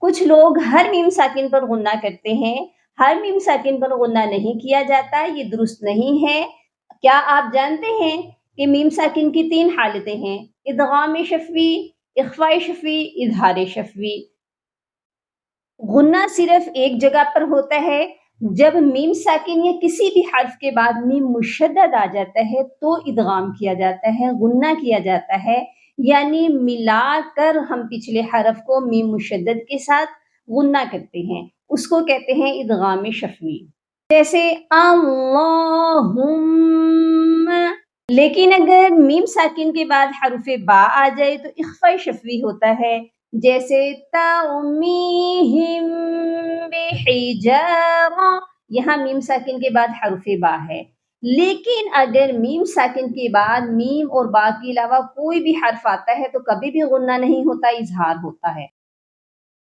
कुछ लोग हर मीम साकिन पर गुन्ना करते हैं, हर मीम साकिन पर गुन्ना नहीं किया जाता, ये दुरुस्त नहीं है। क्या आप जानते हैं कि मीम साकिन की 3 हालतें हैं, इदगाम शफ़वी, इख़फ़ा शफ़वी, इज़हार शफ़वी। गुन्ना सिर्फ़ एक जगह पर होता है, जब मीम साकिन या किसी भी हर्फ के बाद मीम मुशद्दद आ जाता है, तो इदगाम किया जाता है, गुन्ना किया जाता है, यानी मिलाकर हम पिछले हरफ को मीम मुशद्दद के साथ गुन्ना करते हैं, उसको कहते हैं इदगाम शफ़वी। जैसे अल्लाहुम्मा, लेकिन अगर मीम साकिन के बाद हरफ़े बा आ जाए तो इख़फ़ा शफ़वी होता है, जैसे तरमीहिम बिहिजारा, यहाँ मीम साकिन के बाद हरफ़े बा है। लेकिन अगर मीम साकिन के बाद मीम और बा के अलावा कोई भी हर्फ आता है तो कभी भी गुन्ना नहीं होता, इज़हार होता है।